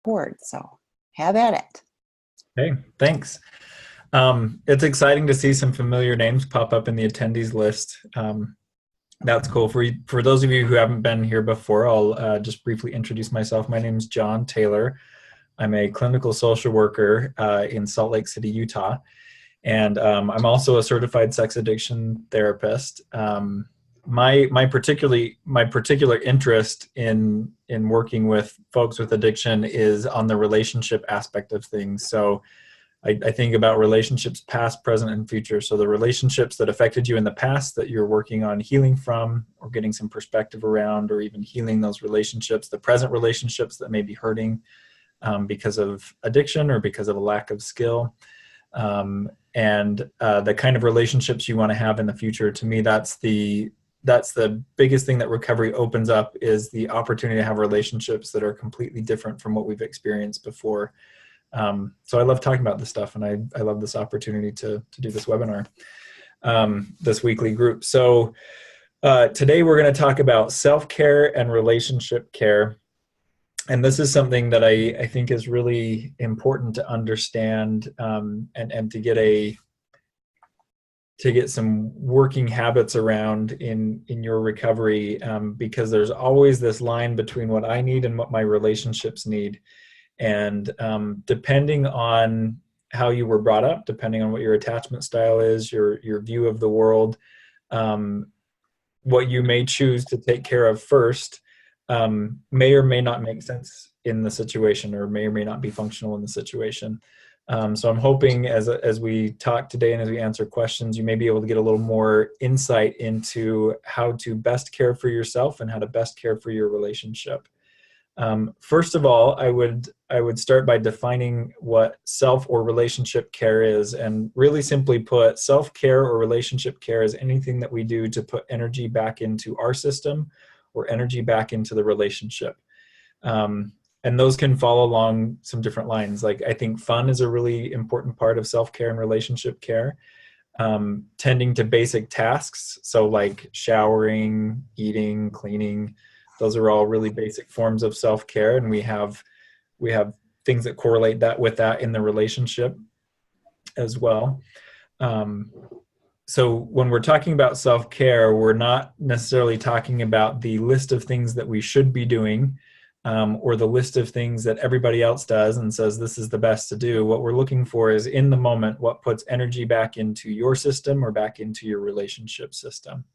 support. So have at it. Hey, thanks. It's exciting to see some familiar names pop up in the attendees list. That's cool. For those of you who haven't been here before, I'll just briefly introduce myself. My name is Jon Taylor. I'm a clinical social worker in Salt Lake City, Utah. And I'm also a certified sex addiction therapist. My particular interest in working with folks with addiction is on the relationship aspect of things. So I think about relationships past, present, and future. So the relationships that affected you in the past that you're working on healing from or getting some perspective around, or even healing those relationships, the present relationships that may be hurting because of addiction or because of a lack of skill. And the kind of relationships you want to have in the future. To me, that's the biggest thing that recovery opens up, is the opportunity to have relationships that are completely different from what we've experienced before. So I love talking about this stuff, and I love this opportunity to do this webinar, this weekly group. So today we're going to talk about self-care and relationship care. And this is something that I think is really important to understand, and to get some working habits around in your recovery, because there's always this line between what I need and what my relationships need. And depending on how you were brought up, depending on what your attachment style is, your view of the world, what you may choose to take care of first may or may not make sense in the situation, or may not be functional in the situation. So I'm hoping as we talk today and as we answer questions, you may be able to get a little more insight into how to best care for yourself and how to best care for your relationship. First of all, I would start by defining what self or relationship care is. And really simply put, self-care or relationship care is anything that we do to put energy back into our system or energy back into the relationship. And those can follow along some different lines. Like, I think fun is a really important part of self-care and relationship care. Tending to basic tasks, so like showering, eating, cleaning, those are all really basic forms of self-care, and we have things that correlate that with that in the relationship as well. So when we're talking about self-care, we're not necessarily talking about the list of things that we should be doing, or the list of things that everybody else does and says this is the best to do. What we're looking for is, in the moment, what puts energy back into your system or back into your relationship system.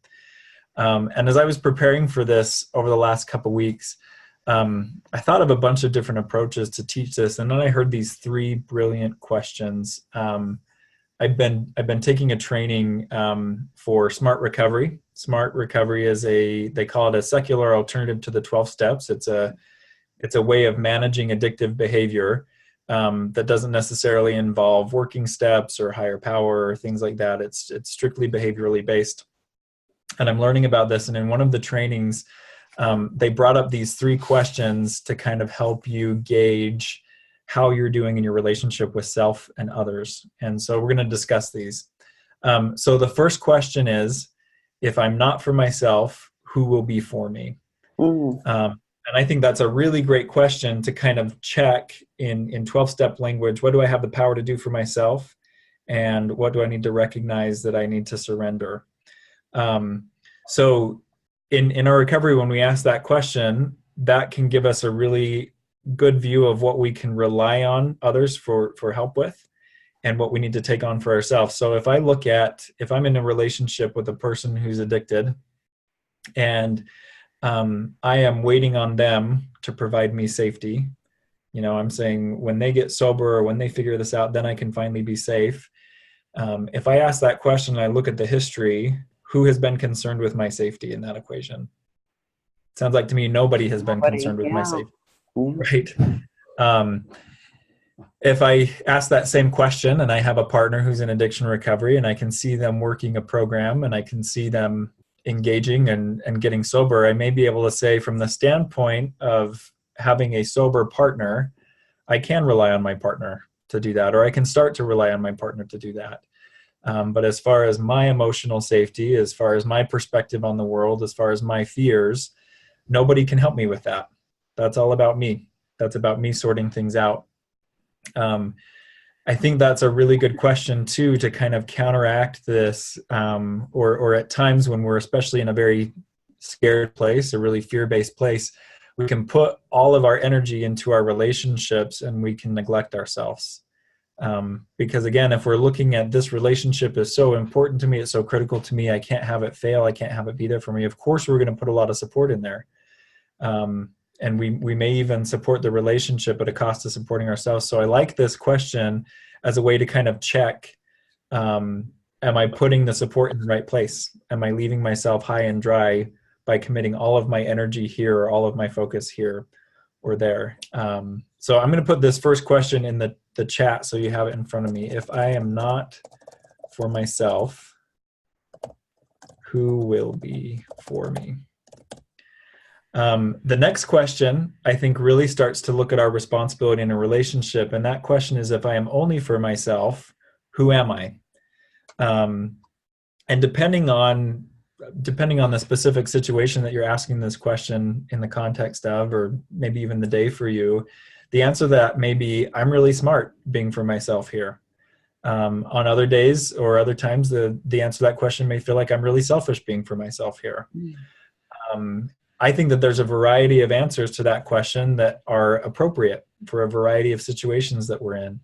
And as I was preparing for this over the last couple weeks, I thought of a bunch of different approaches to teach this, and then I heard these three brilliant questions. I've been taking a training for Smart Recovery. Smart Recovery is they call it a secular alternative to the 12 steps. It's a way of managing addictive behavior that doesn't necessarily involve working steps or higher power or things like that. It's strictly behaviorally based. And I'm learning about this, and in one of the trainings, they brought up these three questions to kind of help you gauge how you're doing in your relationship with self and others. And so we're going to discuss these. So the first question is, if I'm not for myself, who will be for me? And I think that's a really great question to kind of check in 12-step language. What do I have the power to do for myself? And what do I need to recognize that I need to surrender? So in our recovery, when we ask that question, that can give us a really good view of what we can rely on others for help with, and what we need to take on for ourselves. So if I'm in a relationship with a person who's addicted, and I am waiting on them to provide me safety, I'm saying when they get sober or when they figure this out, then I can finally be safe. If I ask that question and I look at the history, who has been concerned with my safety in that equation? Sounds like to me nobody has been concerned with my safety, right? If I ask that same question and I have a partner who's in addiction recovery, and I can see them working a program and I can see them engaging and getting sober, I may be able to say, from the standpoint of having a sober partner, I can rely on my partner to do that, or I can start to rely on my partner to do that. But as far as my emotional safety, as far as my perspective on the world, as far as my fears, nobody can help me with that. That's all about me. That's about me sorting things out. I think that's a really good question too, to kind of counteract this, or at times when we're especially in a very scared place, a really fear-based place, we can put all of our energy into our relationships and we can neglect ourselves. Because again, if we're looking at this relationship is so important to me, it's so critical to me, I can't have it fail, I can't have it be there for me, of course we're going to put a lot of support in there. And we may even support the relationship at a cost of supporting ourselves. So I like this question as a way to kind of check, am I putting the support in the right place? Am I leaving myself high and dry by committing all of my energy here or all of my focus here or there? So I'm going to put this first question in the chat so you have it in front of me. If I am not for myself, who will be for me? The next question, I think, really starts to look at our responsibility in a relationship. And that question is, if I am only for myself, who am I? And depending on the specific situation that you're asking this question in the context of, or maybe even the day for you, the answer to that may be, I'm really smart being for myself here. On other days or other times, the answer to that question may feel like I'm really selfish being for myself here. I think that there's a variety of answers to that question that are appropriate for a variety of situations that we're in.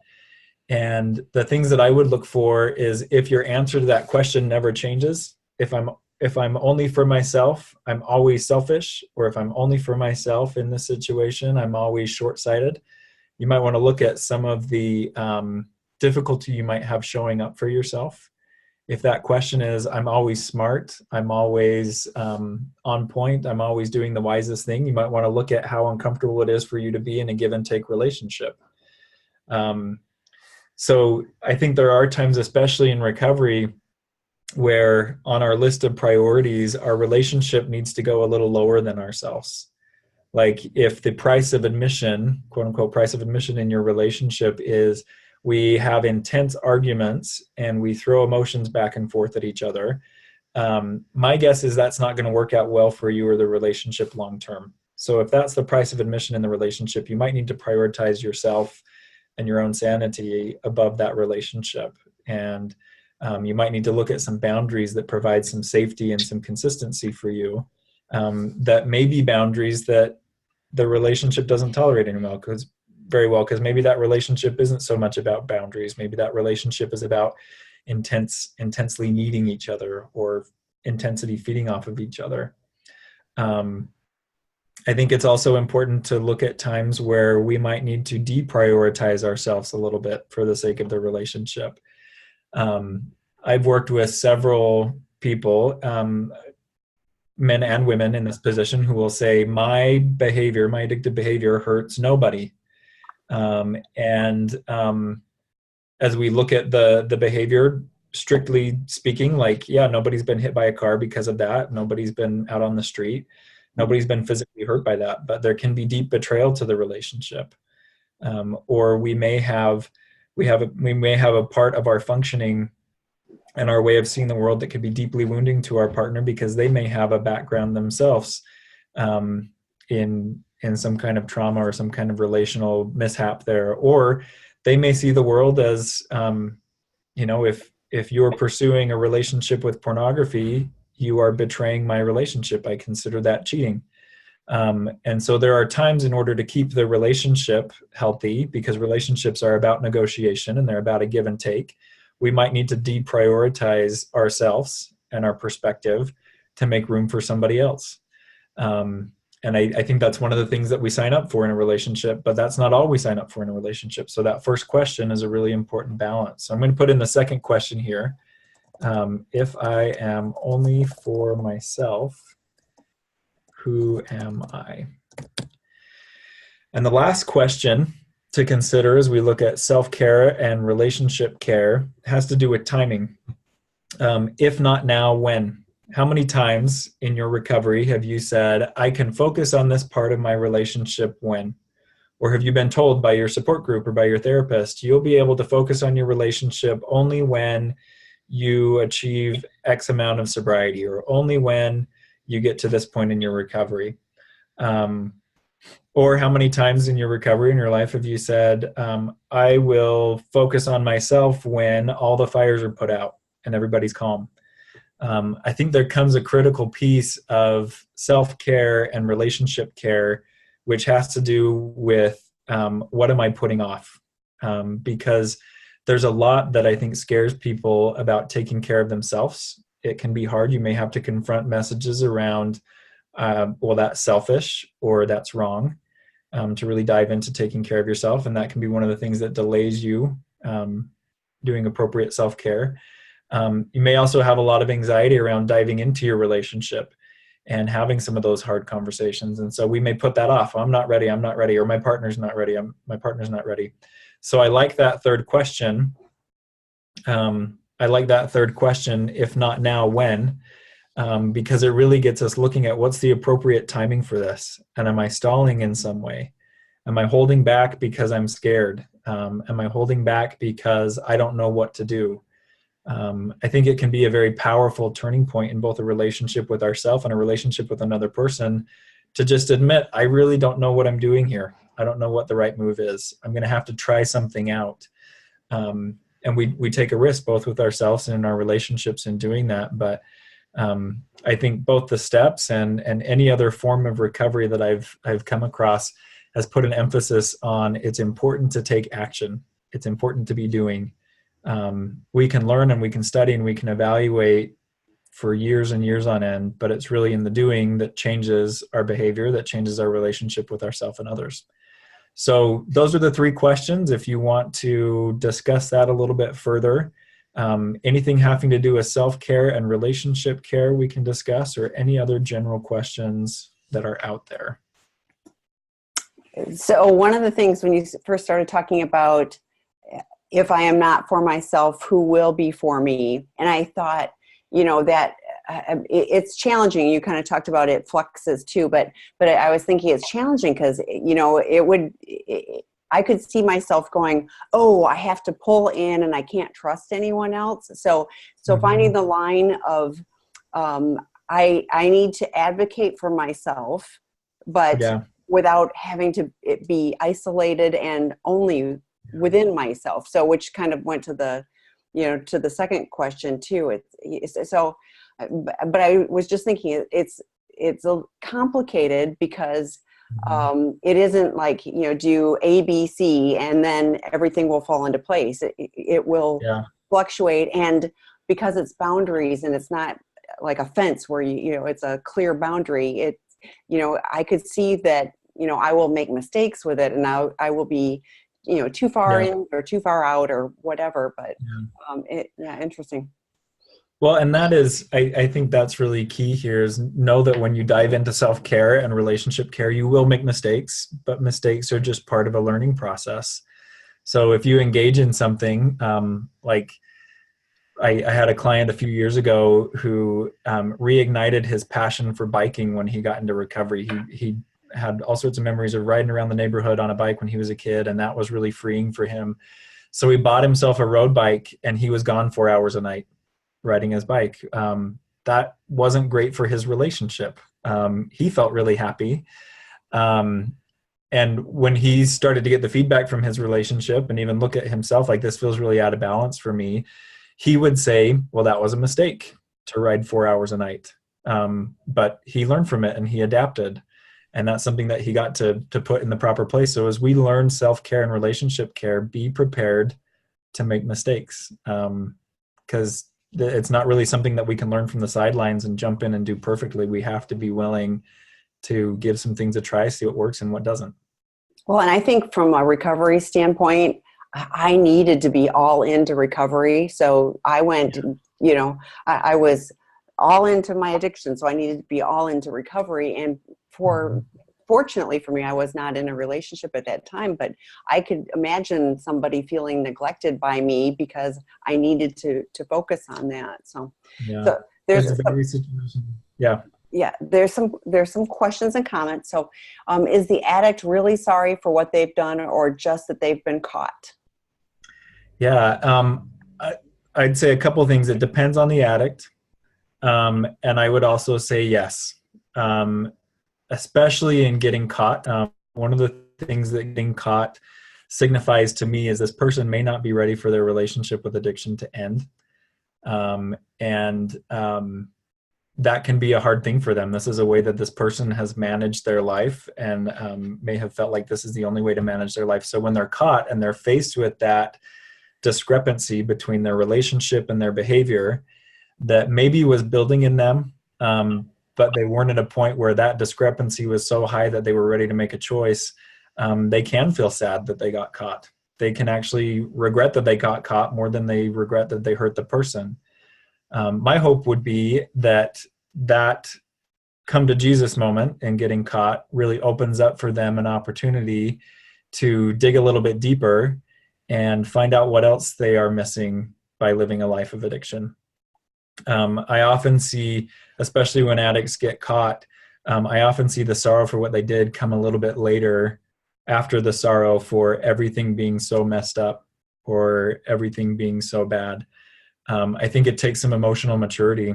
And the things that I would look for is, if your answer to that question never changes, if I'm only for myself, I'm always selfish, or if I'm only for myself in this situation, I'm always short-sighted, you might want to look at some of the difficulty you might have showing up for yourself. If that question is, I'm always smart, I'm always on point, I'm always doing the wisest thing, you might want to look at how uncomfortable it is for you to be in a give and take relationship. So I think there are times, especially in recovery, where on our list of priorities, our relationship needs to go a little lower than ourselves. Like if the price of admission, quote unquote, price of admission in your relationship is we have intense arguments and we throw emotions back and forth at each other, my guess is that's not going to work out well for you or the relationship long term. So if that's the price of admission in the relationship, you might need to prioritize yourself and your own sanity above that relationship. And you might need to look at some boundaries that provide some safety and some consistency for you, that may be boundaries that the relationship doesn't tolerate anymore, very well, because maybe that relationship isn't so much about boundaries. Maybe that relationship is about intensely needing each other, or intensity feeding off of each other. I think it's also important to look at times where we might need to deprioritize ourselves a little bit for the sake of the relationship. I've worked with several people, men and women in this position, who will say, my behavior, my addictive behavior hurts nobody. As we look at the behavior, strictly speaking, like, yeah, nobody's been hit by a car because of that. Nobody's been out on the street. Nobody's been physically hurt by that, but there can be deep betrayal to the relationship. Or we may have a part of our functioning and our way of seeing the world that could be deeply wounding to our partner, because they may have a background themselves in some kind of trauma or some kind of relational mishap there. Or they may see the world as, if you're pursuing a relationship with pornography, you are betraying my relationship. I consider that cheating. And so there are times, in order to keep the relationship healthy, because relationships are about negotiation and they're about a give and take, we might need to deprioritize ourselves and our perspective to make room for somebody else. And I think that's one of the things that we sign up for in a relationship, but that's not all we sign up for in a relationship. So that first question is a really important balance. So I'm going to put in the second question here. If I am only for myself, who am I? And the last question to consider as we look at self-care and relationship care has to do with timing. If not now, when? How many times in your recovery have you said, I can focus on this part of my relationship when? Or have you been told by your support group or by your therapist, you'll be able to focus on your relationship only when you achieve X amount of sobriety, or only when you get to this point in your recovery? Or how many times in your recovery in your life have you said, I will focus on myself when all the fires are put out and everybody's calm? I think there comes a critical piece of self-care and relationship care, which has to do with what am I putting off? Because there's a lot that I think scares people about taking care of themselves. It can be hard. You may have to confront messages around, well, that's selfish or that's wrong, to really dive into taking care of yourself. And that can be one of the things that delays you doing appropriate self-care. You may also have a lot of anxiety around diving into your relationship and having some of those hard conversations. And so we may put that off. I'm not ready. I'm not ready. Or my partner's not ready. My partner's not ready. So I like that third question. If not now, when? Because it really gets us looking at what's the appropriate timing for this. And am I stalling in some way? Am I holding back because I'm scared? Am I holding back because I don't know what to do? I think it can be a very powerful turning point in both a relationship with ourselves and a relationship with another person to just admit, I really don't know what I'm doing here. I don't know what the right move is. I'm going to have to try something out. And we take a risk both with ourselves and in our relationships in doing that. But I think both the steps and any other form of recovery that I've come across has put an emphasis on it's important to take action. It's important to be doing. We can learn and we can study and we can evaluate for years and years on end, but it's really in the doing that changes our behavior, that changes our relationship with ourselves and others. So those are the three questions. If you want to discuss that a little bit further, anything having to do with self-care and relationship care we can discuss, or any other general questions that are out there. So one of the things when you first started talking about if I am not for myself, who will be for me? And I thought, that it's challenging. You kind of talked about it fluxes too, but I was thinking it's challenging because, I could see myself going, oh, I have to pull in and I can't trust anyone else. So finding the line of, I need to advocate for myself, but without having to be isolated and only within myself. So which kind of went to the, to the second question too. But I was just thinking it's complicated because it isn't like, do A, B, C, and then everything will fall into place. It will fluctuate. And because it's boundaries and it's not like a fence where it's a clear boundary, I could see that, I will make mistakes with it and I will be, too far in or too far out or whatever, but interesting. Well, and that is, I think that's really key here is know that when you dive into self-care and relationship care, you will make mistakes, but mistakes are just part of a learning process. So if you engage in something, like I had a client a few years ago who reignited his passion for biking when he got into recovery. He had all sorts of memories of riding around the neighborhood on a bike when he was a kid, and that was really freeing for him. So he bought himself a road bike and he was gone 4 hours a night riding his bike. That wasn't great for his relationship. He felt really happy. And when he started to get the feedback from his relationship and even look at himself like this feels really out of balance for me, he would say, well, that was a mistake to ride 4 hours a night. But he learned from it and he adapted. And that's something that he got to put in the proper place. So as we learn self-care and relationship care, be prepared to make mistakes. Because it's not really something that we can learn from the sidelines and jump in and do perfectly. We have to be willing to give some things a try, see what works and what doesn't. Well, and I think from a recovery standpoint, I needed to be all into recovery. So I went, I was all into my addiction. So I needed to be all into recovery. And fortunately for me, I was not in a relationship at that time, but I could imagine somebody feeling neglected by me because I needed to focus on that. So there's there's some questions and comments. So is the addict really sorry for what they've done or just that they've been caught? I'd say a couple of things. It depends on the addict. And I would also say yes. Especially in getting caught. one of the things that getting caught signifies to me is this person may not be ready for their relationship with addiction to end. And that can be a hard thing for them. This is a way that this person has managed their life, and may have felt like this is the only way to manage their life. So when they're caught and they're faced with that discrepancy between their relationship and their behavior that maybe was building in them, but they weren't at a point where that discrepancy was so high that they were ready to make a choice, they can feel sad that they got caught. They can actually regret that they got caught more than they regret that they hurt the person. My hope would be that come to Jesus moment and getting caught really opens up for them an opportunity to dig a little bit deeper and find out what else they are missing by living a life of addiction. I often see, especially when addicts get caught, I often see the sorrow for what they did come a little bit later, after the sorrow for everything being so messed up or everything being so bad. I think it takes some emotional maturity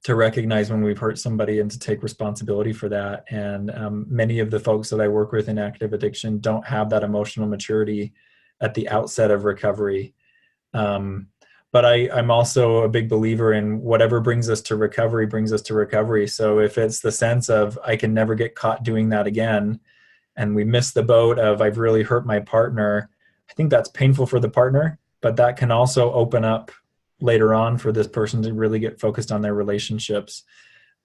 to recognize when we've hurt somebody and to take responsibility for that. And many of the folks that I work with in active addiction don't have that emotional maturity at the outset of recovery. But I'm also a big believer in whatever brings us to recovery brings us to recovery. So if it's the sense of I can never get caught doing that again, and we miss the boat of I've really hurt my partner, I think that's painful for the partner, but that can also open up later on for this person to really get focused on their relationships.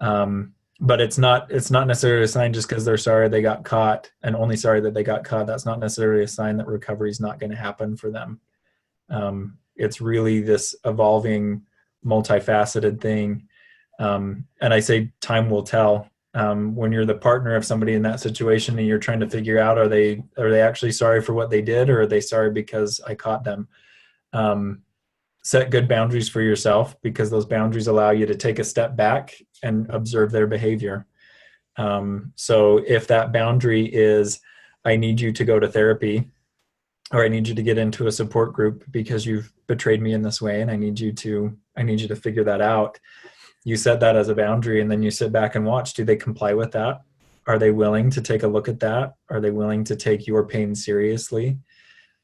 But it's not necessarily a sign just because they're sorry they got caught and only sorry that they got caught. That's not necessarily a sign that recovery is not going to happen for them. It's really this evolving, multifaceted thing. And I say time will tell. When you're the partner of somebody in that situation and you're trying to figure out, are they actually sorry for what they did, or are they sorry because I caught them? Set good boundaries for yourself, because those boundaries allow you to take a step back and observe their behavior. So if that boundary is, I need you to go to therapy, or I need you to get into a support group because you've betrayed me in this way, and I need you to figure that out. You set that as a boundary, and then you sit back and watch. Do they comply with that? Are they willing to take a look at that? Are they willing to take your pain seriously?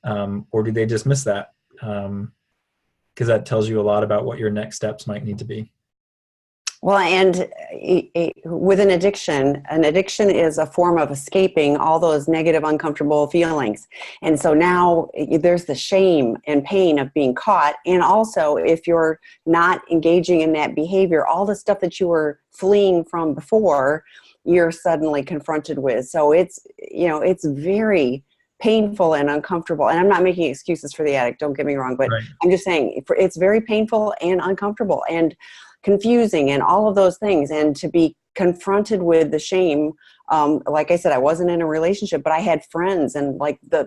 Or do they dismiss that? Because that tells you a lot about what your next steps might need to be. Well, and with an addiction is a form of escaping all those negative, uncomfortable feelings. And so now there's the shame and pain of being caught. And also, if you're not engaging in that behavior, all the stuff that you were fleeing from before, you're suddenly confronted with. So it's very painful and uncomfortable. And I'm not making excuses for the addict, don't get me wrong, but right. I'm just saying it's very painful and uncomfortable and confusing and all of those things. And to be confronted with the shame, like I said, I wasn't in a relationship, but I had friends, and like the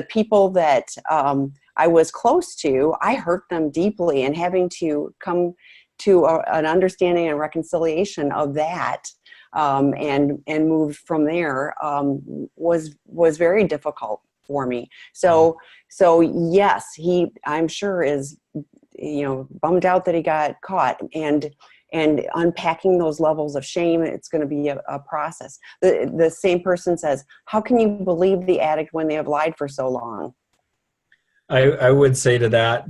people that I was close to, I hurt them deeply, and having to come to an understanding and reconciliation of that, and move from there, was very difficult for me. So yes, I'm sure is, bummed out that he got caught, and unpacking those levels of shame, it's going to be a process. The same person says, how can you believe the addict when they have lied for so long? I would say to that,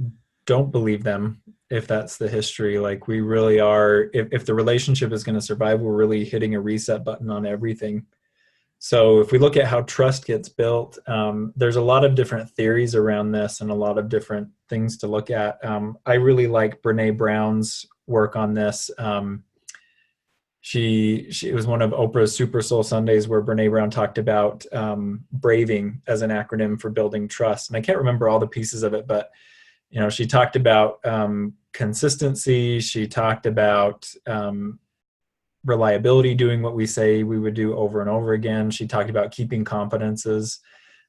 don't believe them if that's the history. Like, we really are, if the relationship is going to survive, we're really hitting a reset button on everything. So if we look at how trust gets built, there's a lot of different theories around this and a lot of different things to look at. I really like Brene Brown's work on this. It was one of Oprah's Super Soul Sundays where Brene Brown talked about braving as an acronym for building trust. And I can't remember all the pieces of it, but she talked about consistency. She talked about reliability, doing what we say we would do over and over again. She talked about keeping confidences.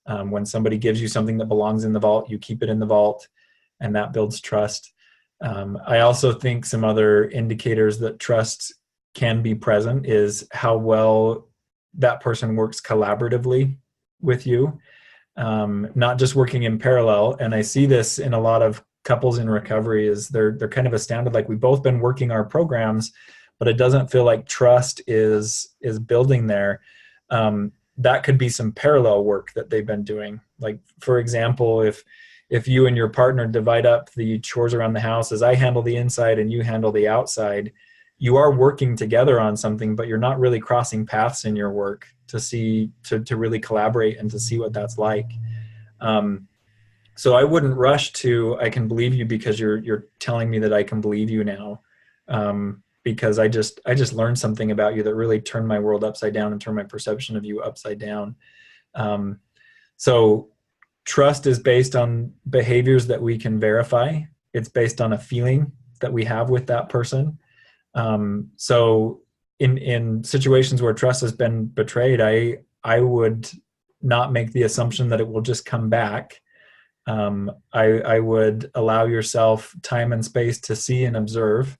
When somebody gives you something that belongs in the vault, you keep it in the vault, and that builds trust. I also think some other indicators that trust can be present is how well that person works collaboratively with you, not just working in parallel. And I see this in a lot of couples in recovery, is they're kind of astounded, like, we've both been working our programs, but it doesn't feel like trust is building there. That could be some parallel work that they've been doing. Like, for example, if you and your partner divide up the chores around the house, as I handle the inside and you handle the outside, you are working together on something, but you're not really crossing paths in your work to really collaborate and to see what that's like. So I wouldn't rush to, I can believe you because you're telling me that I can believe you now. Because I just learned something about you that really turned my world upside down and turned my perception of you upside down. So trust is based on behaviors that we can verify. It's based on a feeling that we have with that person. So in situations where trust has been betrayed, I would not make the assumption that it will just come back. I would allow yourself time and space to see and observe.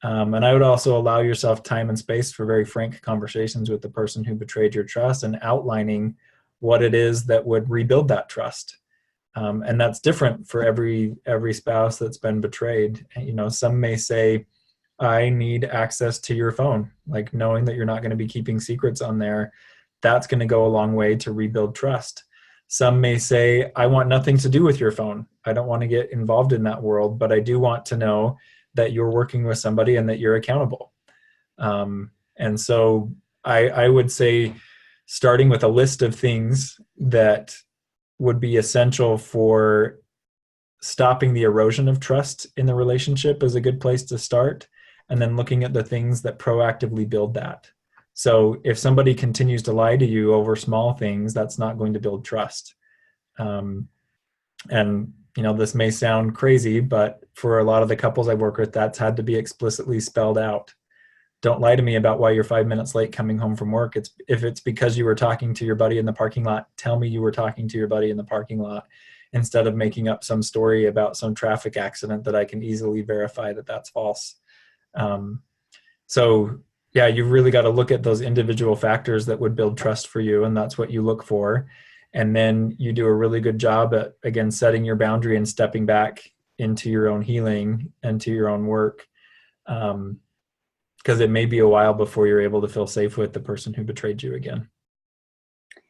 And I would also allow yourself time and space for very frank conversations with the person who betrayed your trust and outlining what it is that would rebuild that trust. And that's different for every spouse that's been betrayed. You know, some may say, I need access to your phone, like knowing that you're not going to be keeping secrets on there. That's going to go a long way to rebuild trust. Some may say, I want nothing to do with your phone. I don't want to get involved in that world, but I do want to know that you're working with somebody and that you're accountable. And so I would say starting with a list of things that would be essential for stopping the erosion of trust in the relationship is a good place to start. And then looking at the things that proactively build that. So if somebody continues to lie to you over small things, that's not going to build trust. And, you know, this may sound crazy, but for a lot of the couples I work with, that's had to be explicitly spelled out. Don't lie to me about why you're 5 minutes late coming home from work. If it's because you were talking to your buddy in the parking lot, tell me you were talking to your buddy in the parking lot instead of making up some story about some traffic accident that I can easily verify that that's false. So yeah, you've really got to look at those individual factors that would build trust for you, and that's what you look for. And then you do a really good job at, again, setting your boundary and stepping back into your own healing and to your own work. Because it may be a while before you're able to feel safe with the person who betrayed you again.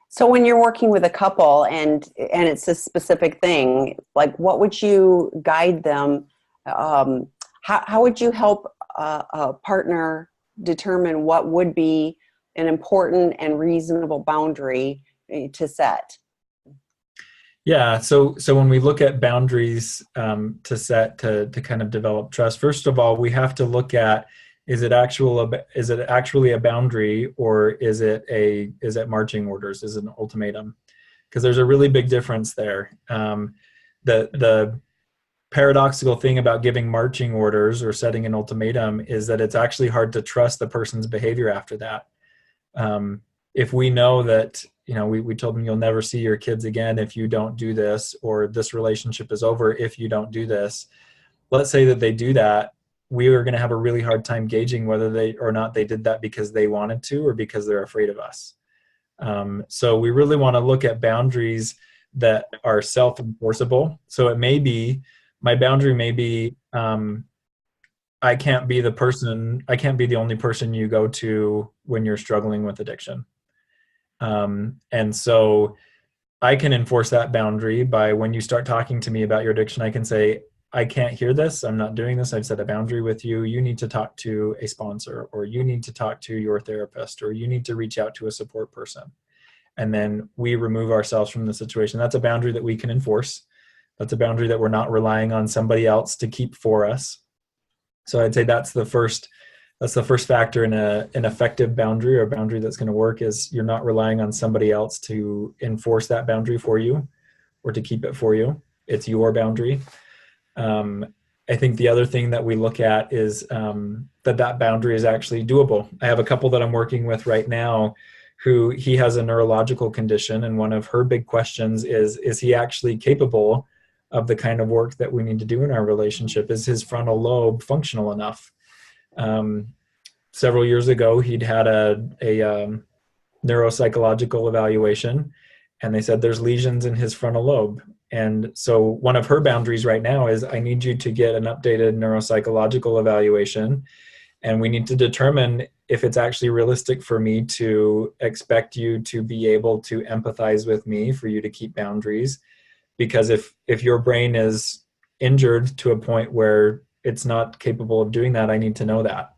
So when you're working with a couple and it's a specific thing, like what would you guide them? How would you help a partner determine what would be an important and reasonable boundary to set? Yeah, so when we look at boundaries to set to kind of develop trust, first of all, we have to look at, is it actually a boundary, or is it marching orders? Is it an ultimatum? Because there's a really big difference there. The paradoxical thing about giving marching orders or setting an ultimatum is that it's actually hard to trust the person's behavior after that. If we know that, you know, we told them you'll never see your kids again if you don't do this, or this relationship is over if you don't do this. Let's say that they do that. We are going to have a really hard time gauging whether they or not they did that because they wanted to or because they're afraid of us. So we really want to look at boundaries that are self-enforceable. So it may be, my boundary may be, I can't be the only person you go to when you're struggling with addiction. And so I can enforce that boundary by, when you start talking to me about your addiction, I can say, I can't hear this. I'm not doing this. I've set a boundary with you. You need to talk to a sponsor, or you need to talk to your therapist, or you need to reach out to a support person. And then we remove ourselves from the situation. That's a boundary that we can enforce. That's a boundary that we're not relying on somebody else to keep for us. So I'd say that's the first factor in an effective boundary, or a boundary that's going to work, is you're not relying on somebody else to enforce that boundary for you or to keep it for you. It's your boundary. I think the other thing that we look at is that boundary is actually doable. I have a couple that I'm working with right now who, he has a neurological condition, and one of her big questions is he actually capable of the kind of work that we need to do in our relationship? Is his frontal lobe functional enough? Several years ago, he'd had a neuropsychological evaluation, and they said there's lesions in his frontal lobe. And so one of her boundaries right now is, I need you to get an updated neuropsychological evaluation And we need to determine if it's actually realistic for me to expect you to be able to empathize with me, for you to keep boundaries. Because if your brain is injured to a point where it's not capable of doing that, I need to know that.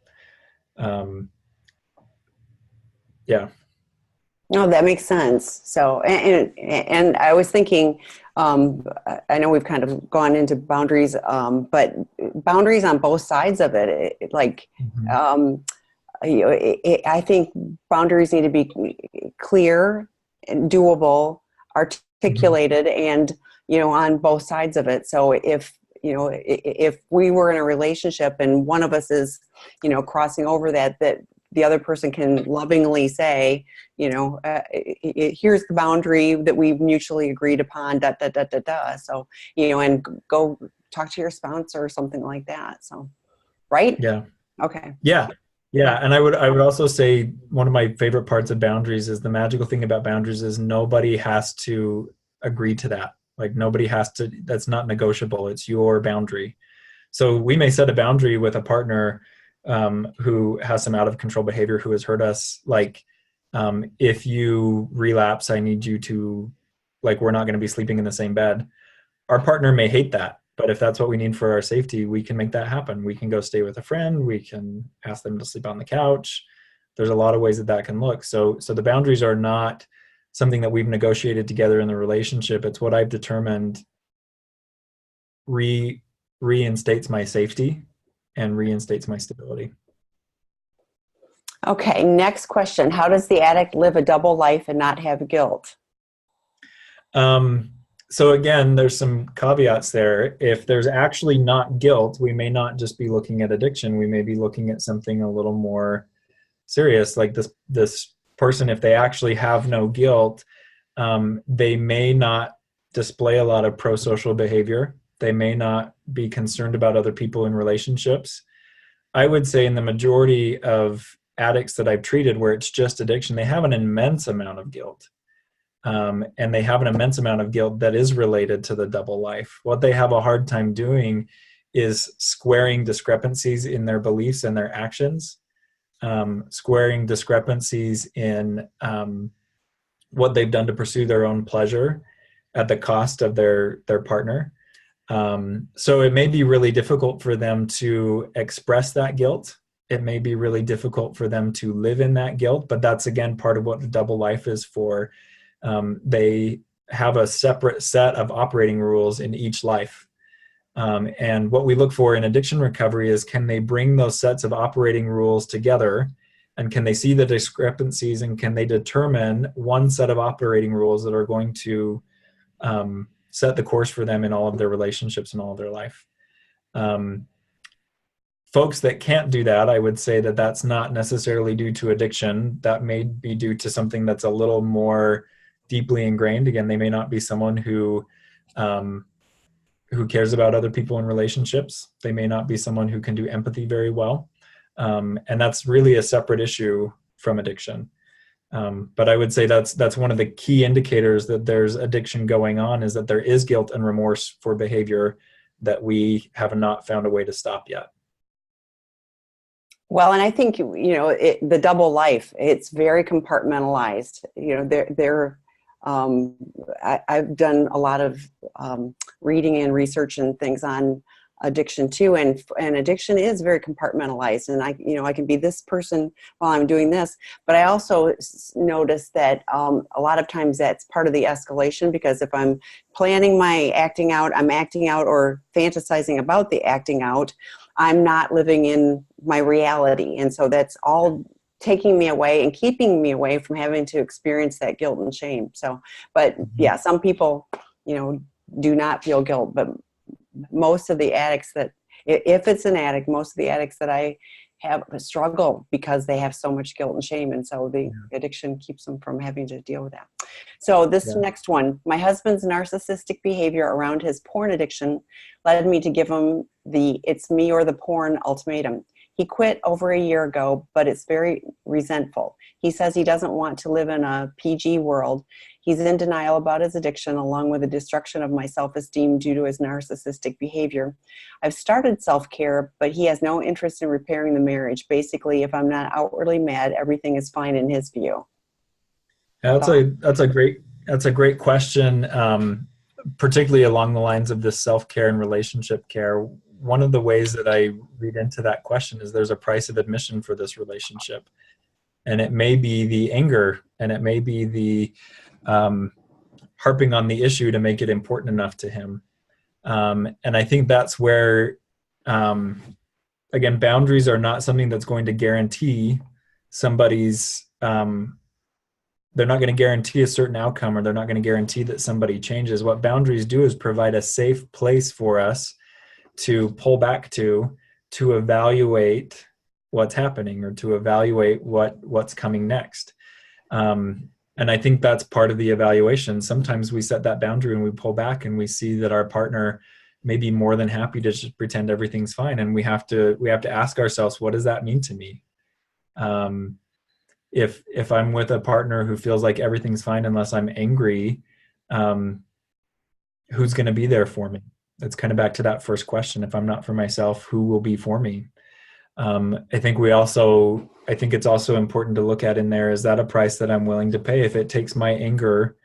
Yeah. No, that makes sense. So, and I was thinking, I know we've kind of gone into boundaries, but boundaries on both sides of it, Mhm. I think boundaries need to be clear, and doable, Mhm. articulated, and on both sides of it. So if we were in a relationship and one of us is crossing over that the other person can lovingly say, here's the boundary that we've mutually agreed upon, da da da da da. So and go talk to your spouse or something like that. So, right? Yeah. Okay. Yeah. Yeah. And I would also say one of my favorite parts of boundaries is, the magical thing about boundaries is nobody has to agree to that. Like, nobody has to, that's not negotiable. It's your boundary. So we may set a boundary with a partner who has some out of control behavior, who has hurt us. Like, if you relapse, I need you to, like, we're not going to be sleeping in the same bed. Our partner may hate that, but if that's what we need for our safety, we can make that happen. We can go stay with a friend. We can ask them to sleep on the couch. There's a lot of ways that that can look. So the boundaries are not something that we've negotiated together in the relationship. It's what I've determined reinstates my safety and reinstates my stability. Okay, next question. How does the addict live a double life and not have guilt? Um, so again, there's some caveats there. If there's actually not guilt, we may not just be looking at addiction. We may be looking at something a little more serious, like this person. If they actually have no guilt, they may not display a lot of pro-social behavior. They may not be concerned about other people in relationships. I would say in the majority of addicts that I've treated where it's just addiction, they have an immense amount of guilt. And they have an immense amount of guilt that is related to the double life. What they have a hard time doing is squaring discrepancies in their beliefs and their actions, squaring discrepancies in what they've done to pursue their own pleasure at the cost of their partner. So it may be really difficult for them to express that guilt. It may be really difficult for them to live in that guilt, but that's again part of what the double life is for. They have a separate set of operating rules in each life. And what we look for in addiction recovery is, can they bring those sets of operating rules together, and can they see the discrepancies, and can they determine one set of operating rules that are going to set the course for them in all of their relationships and all of their life. Folks that can't do that, I would say that that's not necessarily due to addiction. That may be due to something that's a little more deeply ingrained. Again, they may not be someone who cares about other people in relationships. They may not be someone who can do empathy very well. And that's really a separate issue from addiction. But I would say that's one of the key indicators that there's addiction going on, is that there is guilt and remorse for behavior that we have not found a way to stop yet. Well, and I think the double life, it's very compartmentalized. I've done a lot of reading and research and things on addiction too, and addiction is very compartmentalized. And I can be this person while I'm doing this, but I also notice that a lot of times that's part of the escalation, because if I'm planning my acting out, I'm acting out or fantasizing about the acting out, I'm not living in my reality. And so that's all taking me away and keeping me away from having to experience that guilt and shame. So, but yeah, some people, do not feel guilt, but most of the addicts if it's an addict, most of the addicts that I have struggle because they have so much guilt and shame. And so the addiction keeps them from having to deal with that. So this next one, my husband's narcissistic behavior around his porn addiction led me to give him the "it's me or the porn" ultimatum. He quit over a year ago, but it's very resentful. He says he doesn't want to live in a PG world. He's in denial about his addiction, along with the destruction of my self-esteem due to his narcissistic behavior. I've started self-care, but he has no interest in repairing the marriage. Basically, if I'm not outwardly mad, everything is fine in his view. That's a great question, particularly along the lines of this self-care and relationship care. One of the ways that I read into that question is there's a price of admission for this relationship. And it may be the anger, and it may be the harping on the issue to make it important enough to him. And I think that's where, again, boundaries are not something that's going to guarantee somebody's, they're not going to guarantee a certain outcome, or they're not going to guarantee that somebody changes. What boundaries do is provide a safe place for us to pull back to evaluate what's happening, or to evaluate what's coming next. And I think that's part of the evaluation. Sometimes we set that boundary and we pull back and we see that our partner may be more than happy to just pretend everything's fine. And we have to ask ourselves, what does that mean to me? If I'm with a partner who feels like everything's fine unless I'm angry, who's going to be there for me? That's kind of back to that first question. If I'm not for myself, who will be for me? I think it's also important to look at in there, is that a price that I'm willing to pay? If it takes my anger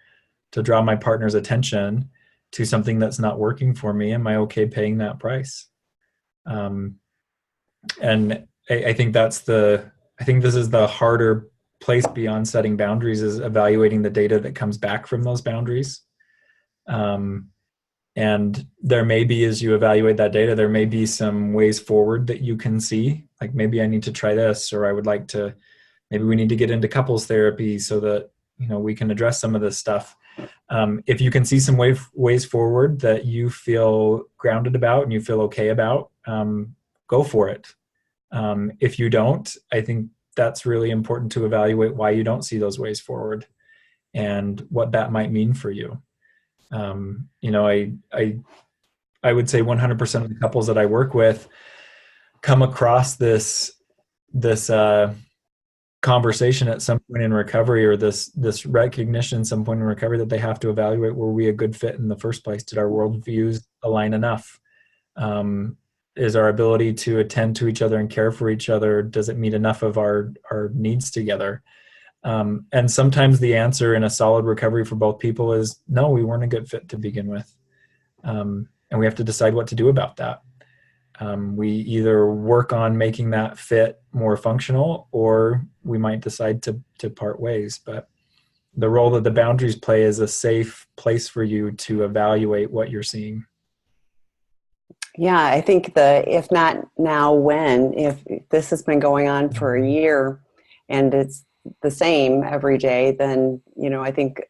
to draw my partner's attention to something that's not working for me, am I okay paying that price? And I think this is the harder place beyond setting boundaries, is evaluating the data that comes back from those boundaries. And there may be, as you evaluate that data, there may be some ways forward that you can see, like maybe I need to try this, or maybe we need to get into couples therapy so that, we can address some of this stuff. If you can see some ways forward that you feel grounded about and you feel okay about, go for it. If you don't, I think that's really important to evaluate why you don't see those ways forward and what that might mean for you. I would say 100% of the couples that I work with come across this conversation at some point in recovery, or this recognition at some point in recovery that they have to evaluate, were we a good fit in the first place? Did our worldviews align enough? Is our ability to attend to each other and care for each other, does it meet enough of our needs together? And sometimes the answer in a solid recovery for both people is, no, we weren't a good fit to begin with. And we have to decide what to do about that. We either work on making that fit more functional, or we might decide to part ways. But the role that the boundaries play is a safe place for you to evaluate what you're seeing. Yeah, I think if not now, when, if this has been going on for a year and it's the same every day, then, I think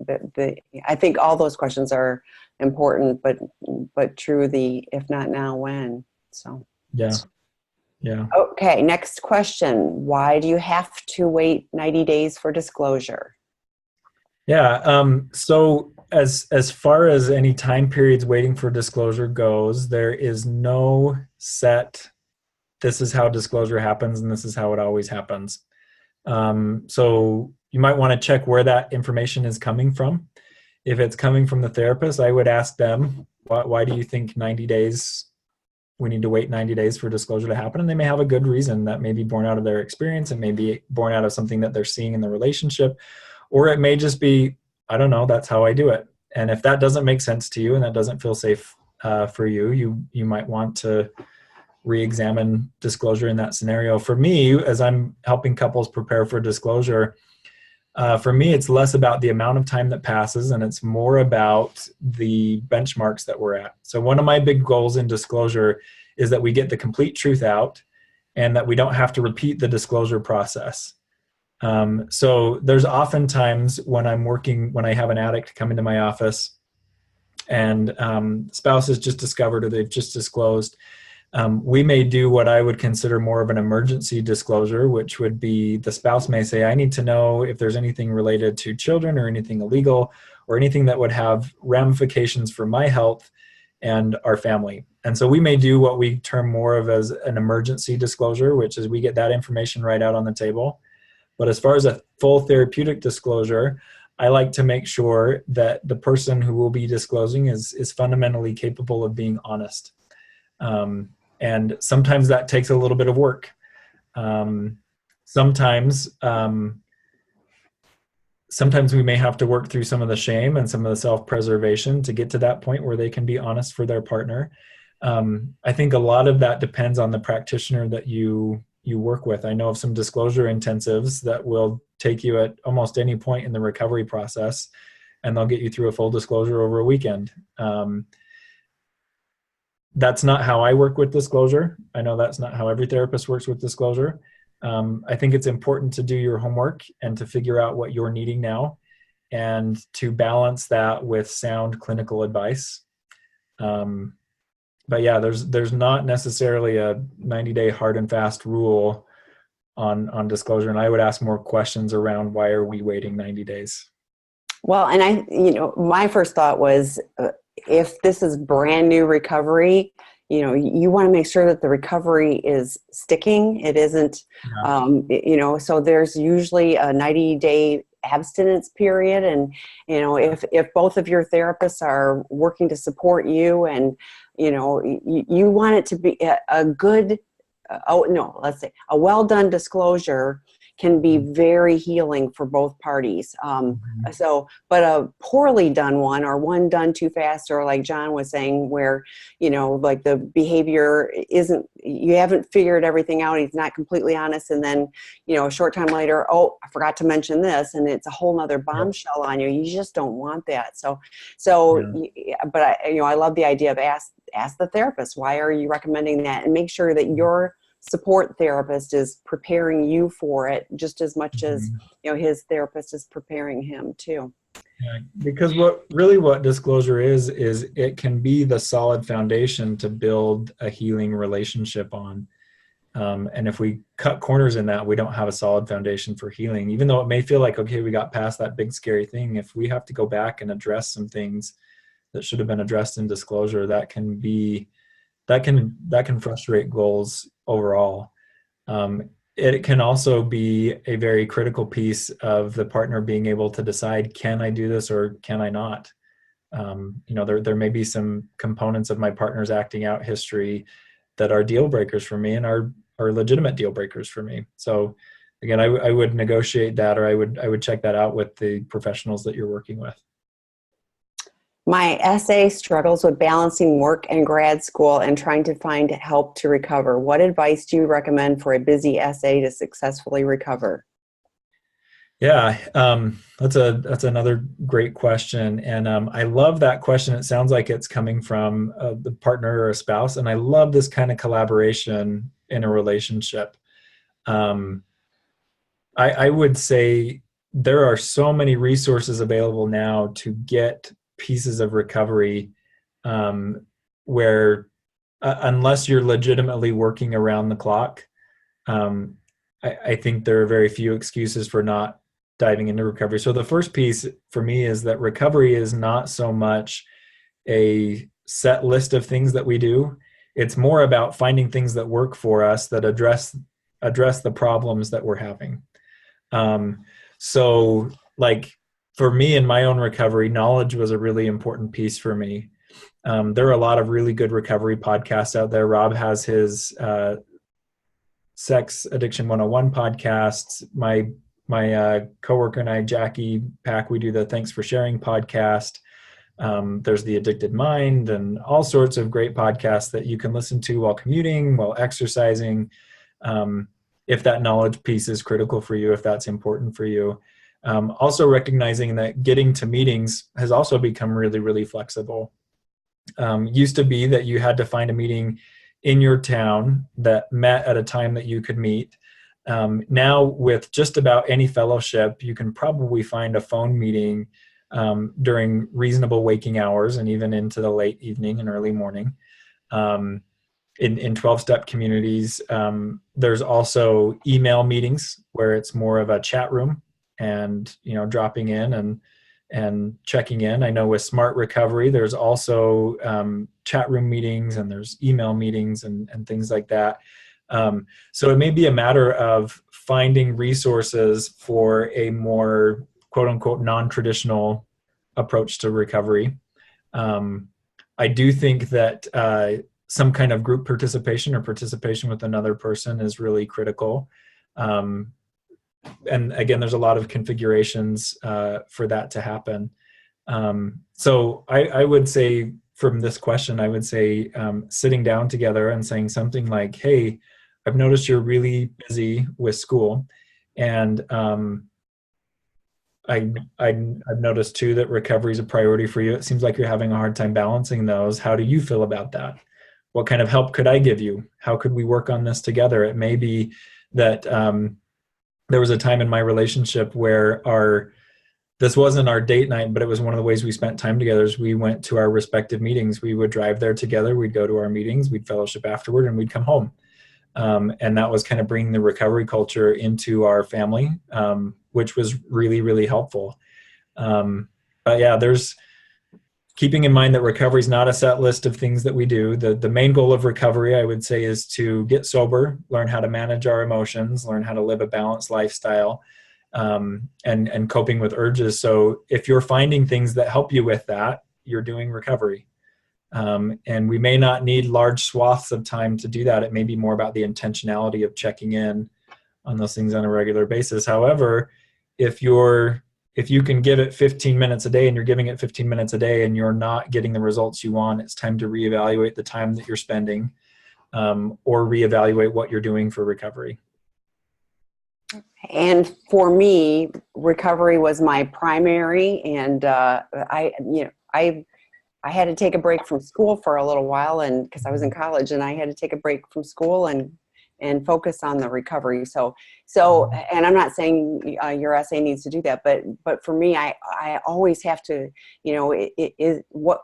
I think all those questions are important, but true, if not now, when. So yeah. Okay, next question. Why do you have to wait 90 days for disclosure? Yeah. So as far as any time periods waiting for disclosure goes, there is no set, this is how disclosure happens and this is how it always happens. So you might want to check where that information is coming from. If it's coming from the therapist, I would ask them, why do you think 90 days, we need to wait 90 days for disclosure to happen? And they may have a good reason. That may be born out of their experience. It may be born out of something that they're seeing in the relationship, or it may just be, I don't know, that's how I do it. And if that doesn't make sense to you and that doesn't feel safe for you, you might want to re-examine disclosure in that scenario. For me, as I'm helping couples prepare for disclosure, for me, it's less about the amount of time that passes and it's more about the benchmarks that we're at. So one of my big goals in disclosure is that we get the complete truth out and that we don't have to repeat the disclosure process. So there's often times when I have an addict come into my office and spouse has just discovered or they've just disclosed. We may do what I would consider more of an emergency disclosure, which would be the spouse may say, I need to know if there's anything related to children or anything illegal or anything that would have ramifications for my health. and our family. And so we may do what we term more of as an emergency disclosure, which is we get that information right out on the table. But as far as a full therapeutic disclosure, I like to make sure that the person who will be disclosing is fundamentally capable of being honest. And sometimes that takes a little bit of work. Sometimes we may have to work through some of the shame and some of the self-preservation to get to that point where they can be honest for their partner. I think a lot of that depends on the practitioner that you work with. I know of some disclosure intensives that will take you at almost any point in the recovery process, and they'll get you through a full disclosure over a weekend. That's not how I work with disclosure. I know that's not how every therapist works with disclosure. I think it's important to do your homework and to figure out what you're needing now and to balance that with sound clinical advice. But yeah, there's not necessarily a 90-day hard and fast rule on disclosure. And I would ask more questions around why are we waiting 90 days? Well, and my first thought was, if this is brand new recovery, you want to make sure that the recovery is sticking. It isn't, so there's usually a 90-day abstinence period. And, if both of your therapists are working to support you and, you want it to be a good, let's say a well-done disclosure can be very healing for both parties. But a poorly done one, or one done too fast, or like Jon was saying, where, like the behavior isn't, you haven't figured everything out, he's not completely honest, and then, a short time later, oh, I forgot to mention this, and it's a whole nother bombshell on you. You just don't want that. But I love the idea of ask the therapist, why are you recommending that? And make sure that your support therapist is preparing you for it just as much as his therapist is preparing him too. Yeah, because what disclosure is it can be the solid foundation to build a healing relationship on. And if we cut corners in that, we don't have a solid foundation for healing, even though it may feel like, okay, we got past that big scary thing. If we have to go back and address some things that should have been addressed in disclosure, that can frustrate goals overall. It can also be a very critical piece of the partner being able to decide, can I do this or can I not? There may be some components of my partner's acting out history that are deal breakers for me and are legitimate deal breakers for me. So again, I would negotiate that, or I would check that out with the professionals that you're working with. My SA struggles with balancing work and grad school and trying to find help to recover. What advice do you recommend for a busy SA to successfully recover? Yeah, that's another great question. And I love that question. It sounds like it's coming from the partner or a spouse. And I love this kind of collaboration in a relationship. I would say there are so many resources available now to get pieces of recovery where unless you're legitimately working around the clock, I think there are very few excuses for not diving into recovery. So the first piece for me is that recovery is not so much a set list of things that we do. It's more about finding things that work for us that address the problems that we're having. So like for me in my own recovery, knowledge was a really important piece for me. There are a lot of really good recovery podcasts out there. Rob has his Sex Addiction 101 podcasts. My coworker and I, Jackie Pack, we do the Thanks for Sharing podcast. There's The Addicted Mind and all sorts of great podcasts that you can listen to while commuting, while exercising. If that knowledge piece is critical for you, if that's important for you. Also recognizing that getting to meetings has also become really, really flexible. Used to be that you had to find a meeting in your town that met at a time that you could meet. Now with just about any fellowship, you can probably find a phone meeting during reasonable waking hours and even into the late evening and early morning. In 12-step communities, there's also email meetings where it's more of a chat room and, dropping in and and checking in. I know with Smart Recovery, there's also chat room meetings, and there's email meetings and things like that. So it may be a matter of finding resources for a more quote unquote non-traditional approach to recovery. I do think that some kind of group participation or participation with another person is really critical. And again, there's a lot of configurations for that to happen. So I would say from this question, I would say sitting down together and saying something like, hey, I've noticed you're really busy with school, and I've noticed too that recovery is a priority for you. It seems like you're having a hard time balancing those. How do you feel about that? What kind of help could I give you? How could we work on this together? It may be that there was a time in my relationship where this wasn't our date night, but it was one of the ways we spent time together is we went to our respective meetings. We would drive there together. We'd go to our meetings, we'd fellowship afterward, and we'd come home. And that was kind of bringing the recovery culture into our family, which was really, really helpful. But yeah, there's keeping in mind that recovery is not a set list of things that we do. The main goal of recovery, I would say, is to get sober, learn how to manage our emotions, learn how to live a balanced lifestyle, and coping with urges. So if you're finding things that help you with that, you're doing recovery. And we may not need large swaths of time to do that. It may be more about the intentionality of checking in on those things on a regular basis. However, if you can give it 15 minutes a day and you're giving it 15 minutes a day and you're not getting the results you want, it's time to reevaluate the time that you're spending, or reevaluate what you're doing for recovery. And for me, recovery was my primary, and I had to take a break from school for a little while, and because I was in college, and I had to take a break from school and focus on the recovery. So, and I'm not saying your essay needs to do that, but for me, I always have to, it is what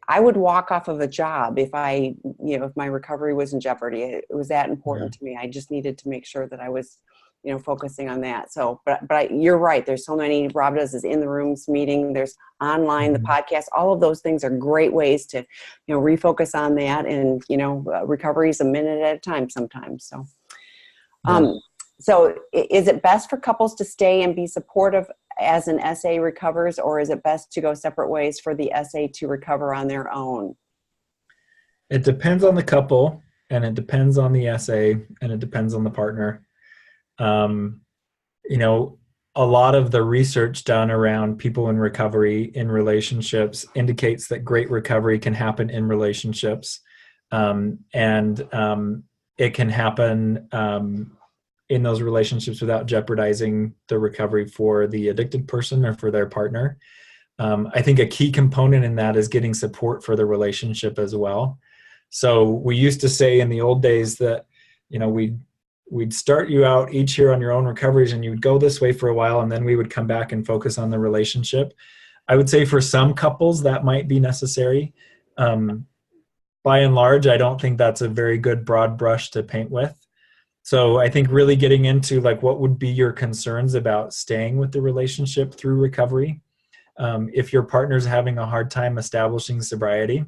I would walk off of a job if if my recovery was in jeopardy. It was that important to me. I just needed to make sure that I was, focusing on that. So, but you're right. There's so many. Rob does is in the rooms meeting. There's online, the podcast. All of those things are great ways to, refocus on that. And recovery is a minute at a time sometimes. So, so is it best for couples to stay and be supportive as an SA recovers, or is it best to go separate ways for the SA to recover on their own? It depends on the couple, and it depends on the SA, and it depends on the partner. A lot of the research done around people in recovery in relationships indicates that great recovery can happen in relationships. And it can happen in those relationships without jeopardizing the recovery for the addicted person or for their partner. I think a key component in that is getting support for the relationship as well. So we used to say in the old days that, we'd start you out each year on your own recoveries, and you would go this way for a while, and then we would come back and focus on the relationship. I would say for some couples that might be necessary. By and large, I don't think that's a very good broad brush to paint with. So I think really getting into what would be your concerns about staying with the relationship through recovery. If your partner's having a hard time establishing sobriety,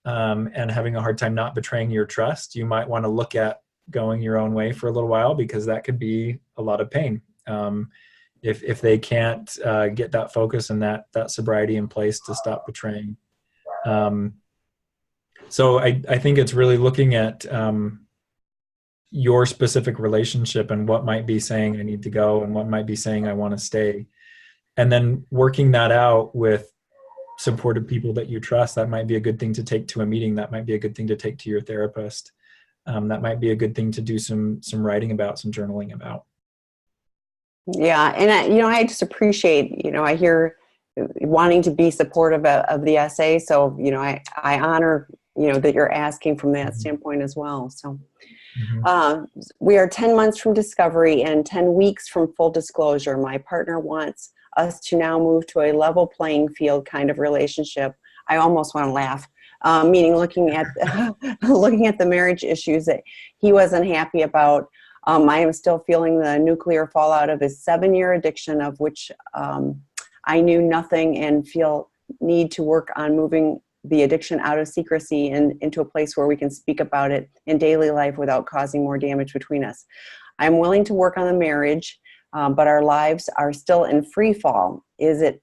and having a hard time not betraying your trust, you might want to look at going your own way for a little while, because that could be a lot of pain. If they can't get that focus and that sobriety in place to stop betraying. So I think it's really looking at your specific relationship and what might be saying I need to go and what might be saying I want to stay. And then working that out with supportive people that you trust. That might be a good thing to take to a meeting. That might be a good thing to take to your therapist. That might be a good thing to do some writing about, some journaling about. Yeah. And I just appreciate, I hear wanting to be supportive of the SA. So, I honor, that you're asking from that standpoint as well. So we are 10 months from discovery and 10 weeks from full disclosure. My partner wants us to now move to a level playing field kind of relationship. I almost want to laugh. Meaning looking at the marriage issues that he wasn't happy about. I am still feeling the nuclear fallout of his 7-year addiction, of which I knew nothing and feel need to work on moving the addiction out of secrecy and into a place where we can speak about it in daily life without causing more damage between us. I'm willing to work on the marriage, but our lives are still in free fall. Is it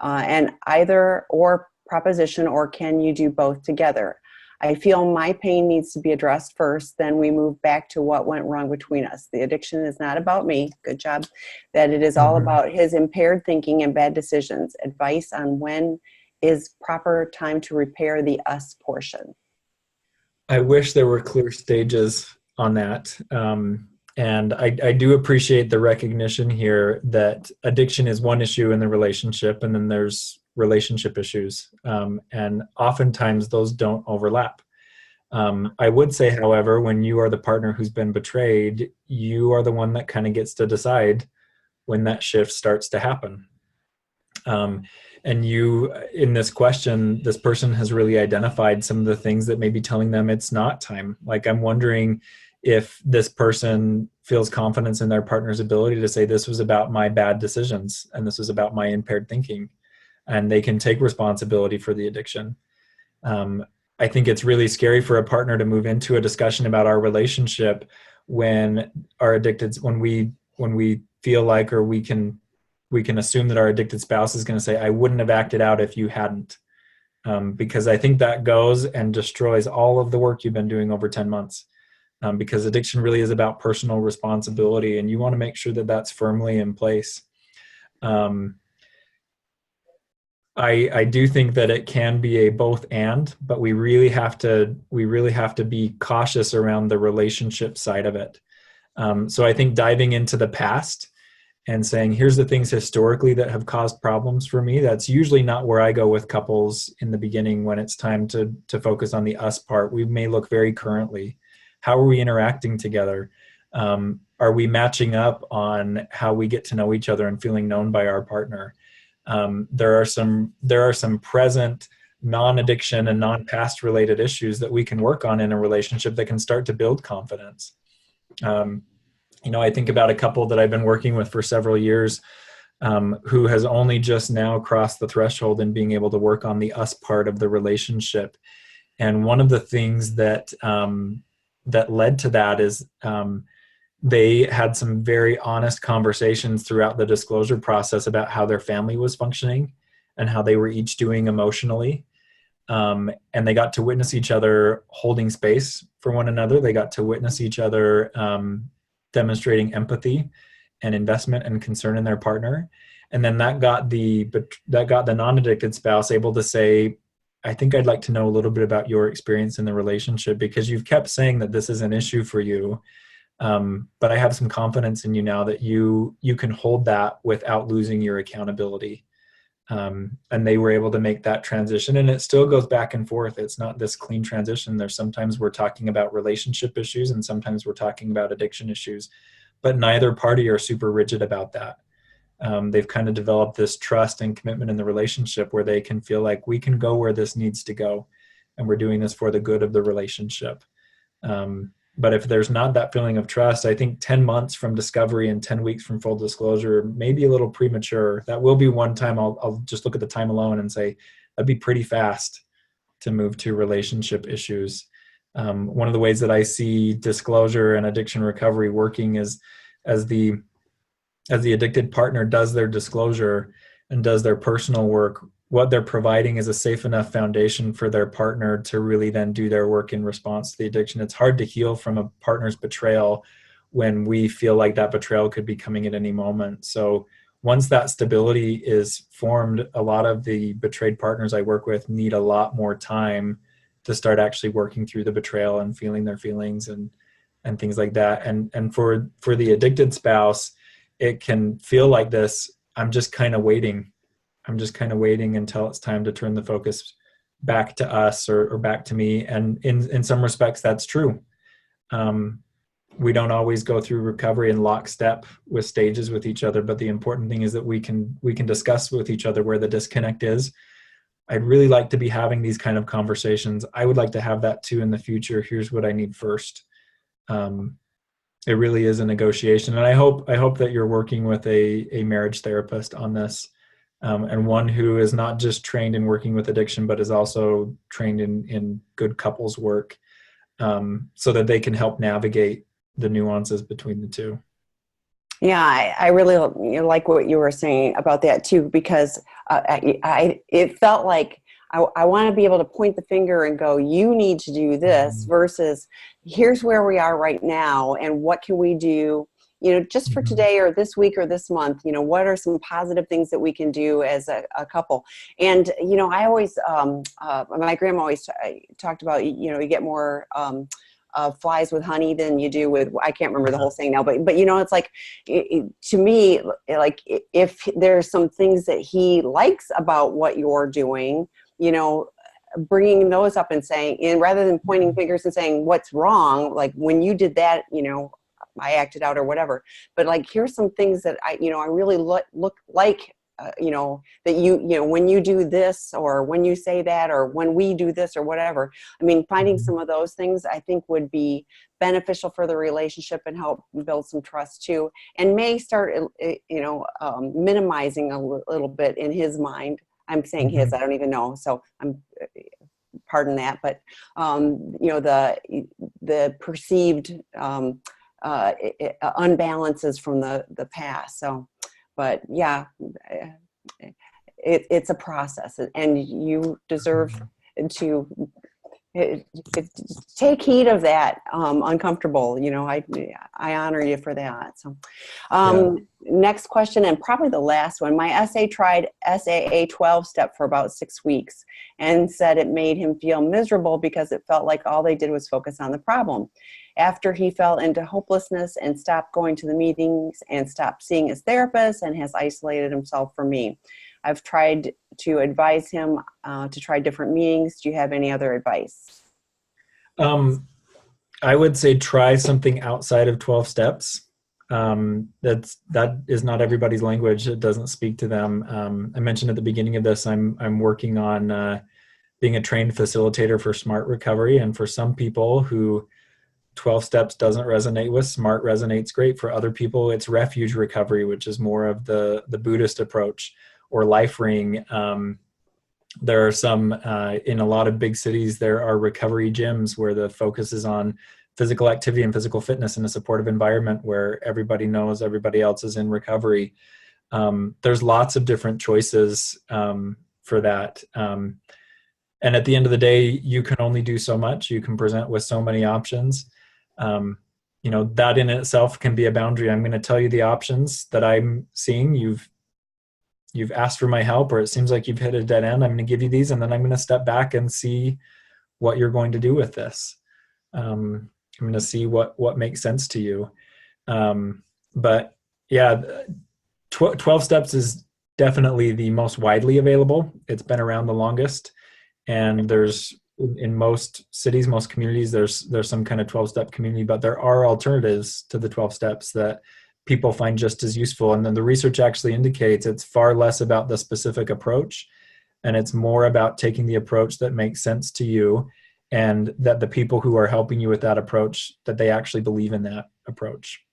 an either or proposition, or can you do both together? I feel my pain needs to be addressed first, then we move back to what went wrong between us. The addiction is not about me, good job, that it is all about his impaired thinking and bad decisions. Advice on when is proper time to repair the us portion. I wish there were clear stages on that. And I do appreciate the recognition here that addiction is one issue in the relationship, and then there's relationship issues. And oftentimes those don't overlap. I would say, however, when you are the partner who's been betrayed, you are the one that kind of gets to decide when that shift starts to happen. And you, in this question, this person has really identified some of the things that may be telling them it's not time. Like, I'm wondering if this person feels confidence in their partner's ability to say, this was about my bad decisions and this was about my impaired thinking, and they can take responsibility for the addiction. I think it's really scary for a partner to move into a discussion about our relationship when we feel like, or we can assume that our addicted spouse is going to say, I wouldn't have acted out if you hadn't. Because I think that goes and destroys all of the work you've been doing over 10 months. Because addiction really is about personal responsibility, and you want to make sure that that's firmly in place. I do think that it can be a both and, but we really have to be cautious around the relationship side of it. So I think diving into the past and saying, here's the things historically that have caused problems for me. That's usually not where I go with couples in the beginning. When it's time to focus on the us part, we may look very currently. How are we interacting together? Are we matching up on how we get to know each other and feeling known by our partner? There are some present non-addiction and non-past related issues that we can work on in a relationship that can start to build confidence. I think about a couple that I've been working with for several years, who has only just now crossed the threshold in being able to work on the us part of the relationship. And one of the things that led to that is they had some very honest conversations throughout the disclosure process about how their family was functioning and how they were each doing emotionally. And they got to witness each other holding space for one another. They got to witness each other demonstrating empathy and investment and concern in their partner. And then that got the non-addicted spouse able to say, I think I'd like to know a little bit about your experience in the relationship, because you've kept saying that this is an issue for you. But I have some confidence in you now that you can hold that without losing your accountability. And they were able to make that transition, and it still goes back and forth. It's not this clean transition. There's sometimes we're talking about relationship issues and sometimes we're talking about addiction issues, but neither party are super rigid about that. They've kind of developed this trust and commitment in the relationship where they can feel like we can go where this needs to go, and we're doing this for the good of the relationship. But if there's not that feeling of trust, I think 10 months from discovery and 10 weeks from full disclosure may be a little premature. That will be one time I'll just look at the time alone and say, that'd be pretty fast to move to relationship issues. One of the ways that I see disclosure and addiction recovery working is as the addicted partner does their disclosure and does their personal work, what they're providing is a safe enough foundation for their partner to really then do their work in response to the addiction. It's hard to heal from a partner's betrayal when we feel like that betrayal could be coming at any moment. So once that stability is formed, a lot of the betrayed partners I work with need a lot more time to start actually working through the betrayal and feeling their feelings and things like that. And for the addicted spouse, it can feel like this, I'm just kind of waiting until it's time to turn the focus back to us or back to me. And in some respects, that's true. We don't always go through recovery in lockstep with stages with each other, but the important thing is that we can discuss with each other where the disconnect is. I'd really like to be having these kind of conversations. I would like to have that too in the future. Here's what I need first. It really is a negotiation. And I hope that you're working with a marriage therapist on this. and one who is not just trained in working with addiction, but is also trained in good couples work, so that they can help navigate the nuances between the two. Yeah, I really like what you were saying about that too, because it felt like I want to be able to point the finger and go, you need to do this, versus here's where we are right now and what can we do, just for today or this week or this month. What are some positive things that we can do as a couple? And I always my grandma always talked about, you get more flies with honey than you do with, I can't remember the whole thing now, but it's like, to me, like, if there's some things that he likes about what you're doing, bringing those up and saying, and rather than pointing fingers and saying what's wrong, like when you did that, I acted out or whatever, but like, here's some things that I really look like, that when you do this, or when you say that, or when we do this, or whatever. I mean, finding some of those things I think would be beneficial for the relationship and help build some trust too, and may start, minimizing a little bit in his mind. I'm saying his, I don't even know. So pardon that, but the perceived unbalances from the past. So, but yeah, it's a process, and you deserve to take heed of that uncomfortable. I honor you for that. So, next question, and probably the last one. My SA tried SAA 12-step for about 6 weeks and said it made him feel miserable because it felt like all they did was focus on the problem. After he fell into hopelessness and stopped going to the meetings and stopped seeing his therapist and has isolated himself from me. I've tried to advise him to try different meetings. Do you have any other advice? I would say try something outside of 12 steps. That is not everybody's language. It doesn't speak to them. I mentioned at the beginning of this, I'm working on being a trained facilitator for SMART recovery. And for some people who 12 steps doesn't resonate with, SMART resonates great. For other people, it's refuge recovery, which is more of the Buddhist approach, or life ring. There are some, in a lot of big cities, there are recovery gyms where the focus is on physical activity and physical fitness in a supportive environment where everybody knows everybody else is in recovery. There's lots of different choices for that. And at the end of the day, you can only do so much. You can present with so many options. That in itself can be a boundary. I'm going to tell you the options that I'm seeing. You've asked for my help, or it seems like you've hit a dead end. I'm going to give you these, and then I'm going to step back and see what you're going to do with this. I'm going to see what makes sense to you. But yeah, 12 steps is definitely the most widely available. It's been around the longest, and there's, in most cities, most communities, there's some kind of 12-step community, but there are alternatives to the 12 steps that people find just as useful. And then the research actually indicates it's far less about the specific approach, and it's more about taking the approach that makes sense to you, and that the people who are helping you with that approach, that they actually believe in that approach.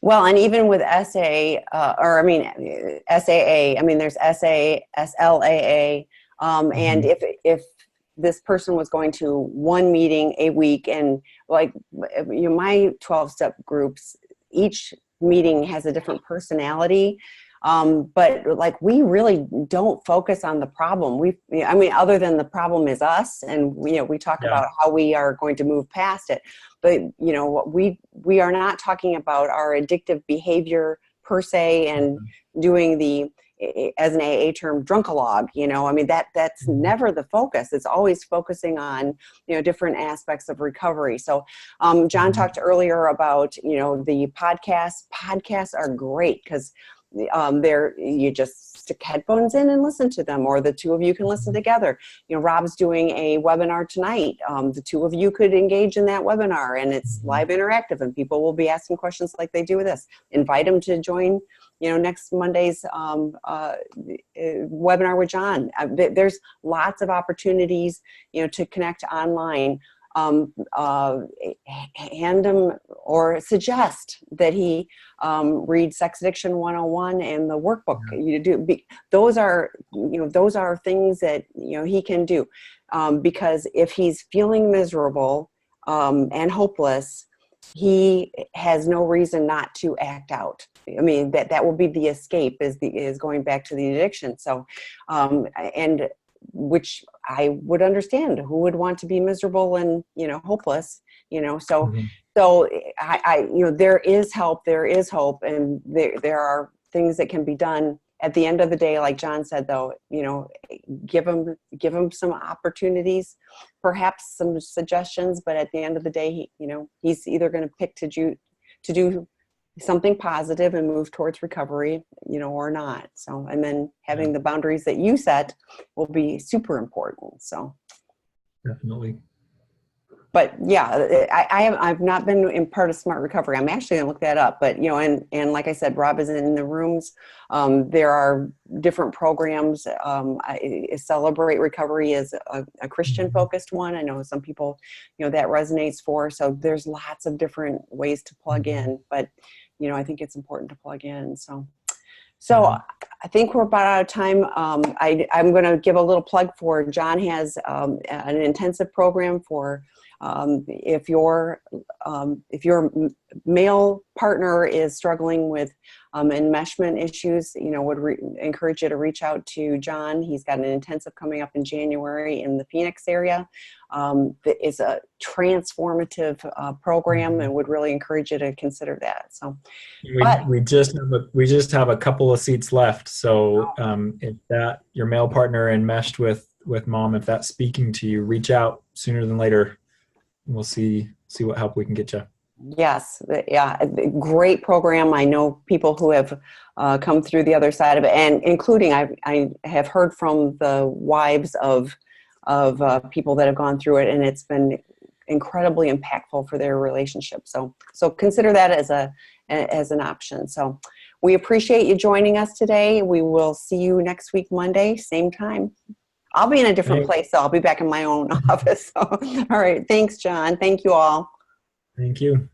Well, and even with SAA, there's SA, SLAA, and if this person was going to one meeting a week, and like, my 12-step groups, each meeting has a different personality. But like, we really don't focus on the problem. Other than the problem is us, and we talk about how we are going to move past it. But we are not talking about our addictive behavior per se, and doing the, as an AA term, drunkalogue. That's never the focus. It's always focusing on different aspects of recovery. So Jon talked earlier about the podcasts. Podcasts are great because you just stick headphones in and listen to them, or the two of you can listen together. Rob's doing a webinar tonight. The two of you could engage in that webinar, and it's live interactive, and people will be asking questions like they do with us. Invite them to join next Monday's webinar with Jon. There's lots of opportunities to connect online. hand him or suggest that he read Sex Addiction 101 and the workbook. Those are things that he can do, because if he's feeling miserable and hopeless, he has no reason not to act out. I mean, that will be the escape, is going back to the addiction. So, and which I would understand. Who would want to be miserable and hopeless? So I there is help, there is hope, and there are things that can be done. At the end of the day, like Jon said, though, give him some opportunities, perhaps some suggestions. But at the end of the day, he's either going to pick to do something positive and move towards recovery, or not. So, and then having the boundaries that you set will be super important. So, definitely. But yeah, I've not been in part of Smart Recovery. I'm actually gonna look that up. But and like I said, Rob is in the rooms. There are different programs. Celebrate Recovery is a Christian focused one. I know some people, that resonates for. So there's lots of different ways to plug in. But I think it's important to plug in. So I think we're about out of time. I'm going to give a little plug for Jon has an intensive program for if your male partner is struggling with enmeshment issues, would encourage you to reach out to Jon. He's got an intensive coming up in January in the Phoenix area. It's a transformative program, and would really encourage you to consider that. So we just have a couple of seats left. So if that your male partner enmeshed with mom, if that's speaking to you, reach out sooner than later. We'll see what help we can get you. Yes. Yeah. Great program. I know people who have come through the other side of it, and including I have heard from the wives of people that have gone through it, and it's been incredibly impactful for their relationship. So consider that as an option. So we appreciate you joining us today. We will see you next week, Monday, same time. I'll be in a different place, so I'll be back in my own office. So, all right. Thanks, Jon. Thank you all. Thank you.